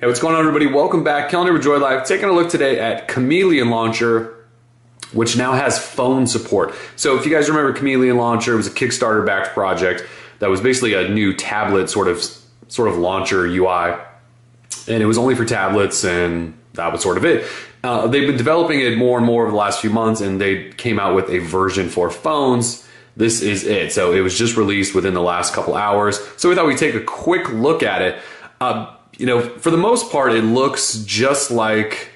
Hey, what's going on, everybody? Welcome back. Calendar with Joy Life. Taking a look today at Chameleon Launcher, which now has phone support. So if you guys remember Chameleon Launcher, it was a Kickstarter-backed project that was basically a new tablet sort of launcher UI, and it was only for tablets, and that was sort of it. They've been developing it more and more over the last few months, and they came out with a version for phones. This is it. So it was just released within the last couple hours. So we thought we'd take a quick look at it. You know, for the most part, it looks just like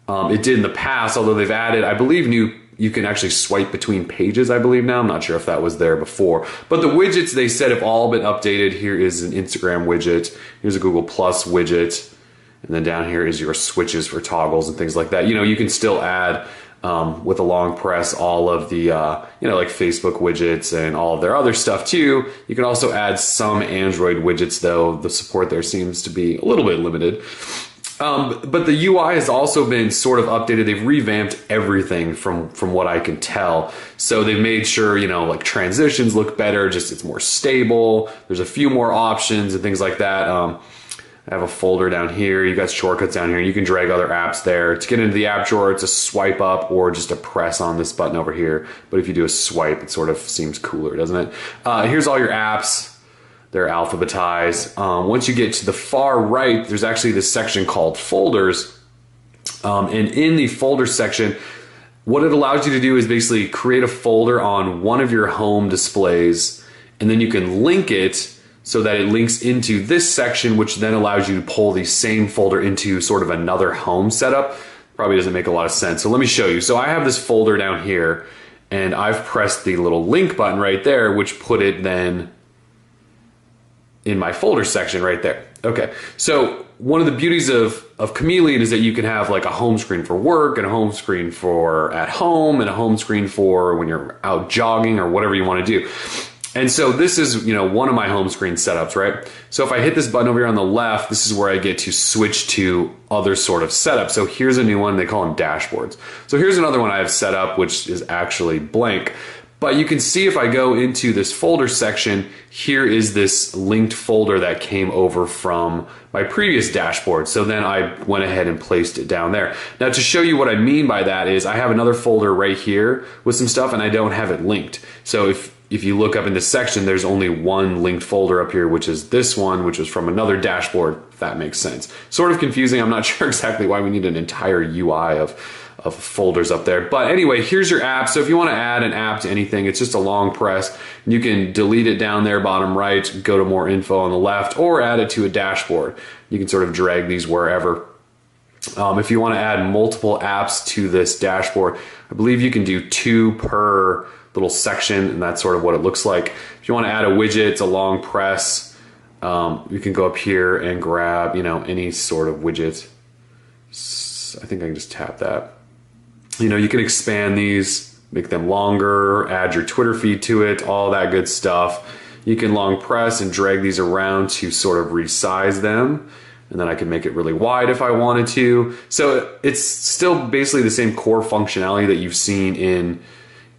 it did in the past, although they've added, I believe, you can actually swipe between pages, I believe now. I'm not sure if that was there before. But the widgets, they said, have all been updated. Here is an Instagram widget. Here's a Google Plus widget. And then down here is your switches for toggles and things like that. You know, you can still add, with a long press, all of the, you know, like Facebook widgets and all of their other stuff too. You can also add some Android widgets, though the support there seems to be a little bit limited. But the UI has also been sort of updated. They've revamped everything from what I can tell. So they've made sure, you know, like transitions look better, just it's more stable. There's a few more options and things like that. I have a folder down here. You got shortcuts down here. You can drag other apps there. To get into the app drawer, it's a swipe up or just a press on this button over here. But if you do a swipe, it sort of seems cooler, doesn't it? Here's all your apps. They're alphabetized. Once you get to the far right, there's actually this section called folders. And in the folder section, what it allows you to do is basically create a folder on one of your home displays, and then you can link it so that it links into this section, which then allows you to pull the same folder into sort of another home setup. Probably doesn't make a lot of sense. So let me show you. So I have this folder down here, and I've pressed the little link button right there, which put it then in my folder section right there. Okay, so one of the beauties of Chameleon is that you can have like a home screen for work and a home screen for at home and a home screen for when you're out jogging or whatever you want to do. And so this is, you know, one of my home screen setups, right? So if I hit this button over here on the left, this is where I get to switch to other sort of setup. So here's a new one, they call them dashboards. So here's another one I have set up, which is actually blank. But you can see if I go into this folder section, here is this linked folder that came over from my previous dashboard. So then I went ahead and placed it down there. Now to show you what I mean by that is I have another folder right here with some stuff and I don't have it linked. So if you look up in this section, there's only one linked folder up here, which is this one, which was from another dashboard, if that makes sense. Sort of confusing. I'm not sure exactly why we need an entire UI of folders up there. But anyway, here's your app. So if you want to add an app to anything, it's just a long press. You can delete it down there, bottom right, go to more info on the left, or add it to a dashboard. You can sort of drag these wherever. If you want to add multiple apps to this dashboard, I believe you can do 2 per little section, and that's sort of what it looks like. If you want to add a widget, it's a long press. You can go up here and grab, you know, any sort of widget. I think I can just tap that. You know, you can expand these, make them longer, add your Twitter feed to it, all that good stuff. You can long press and drag these around to sort of resize them. And then I can make it really wide if I wanted to. So it's still basically the same core functionality that you've seen in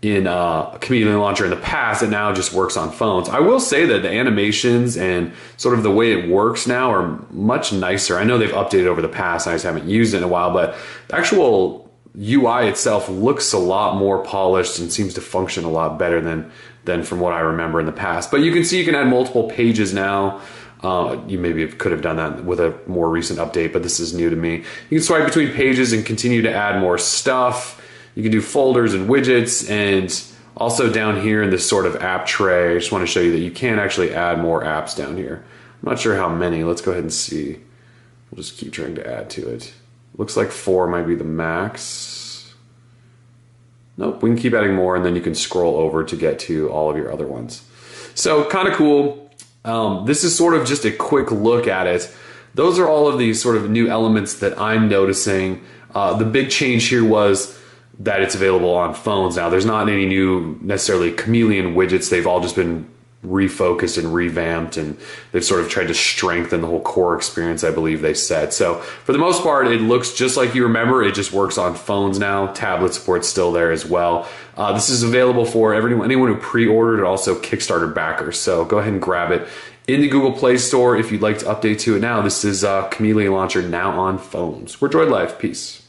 Chameleon Launcher in the past. It now just works on phones. I will say that the animations and sort of the way it works now are much nicer. I know they've updated over the past. I just haven't used it in a while, but the actual UI itself looks a lot more polished and seems to function a lot better than from what I remember in the past. But you can see you can add multiple pages now. You maybe could have done that with a more recent update, but this is new to me. You can swipe between pages and continue to add more stuff. You can do folders and widgets, and also down here in this sort of app tray, I just want to show you that you can actually add more apps down here. I'm not sure how many. Let's go ahead and see. We'll just keep trying to add to it. Looks like 4 might be the max. Nope, we can keep adding more, and then you can scroll over to get to all of your other ones. So kind of cool. This is sort of just a quick look at it. Those are all of these sort of new elements that I'm noticing. The big change here was that it's available on phones now. There's not any new necessarily Chameleon widgets. They've all just been refocused and revamped, and they've sort of tried to strengthen the whole core experience, I believe they said. So for the most part, it looks just like you remember. It just works on phones now. Tablet support's still there as well. This is available for anyone who pre-ordered, and also Kickstarter backers. So go ahead and grab it in the Google Play Store if you'd like to update to it now. This is Chameleon Launcher now on phones. We're Droid Life. Peace.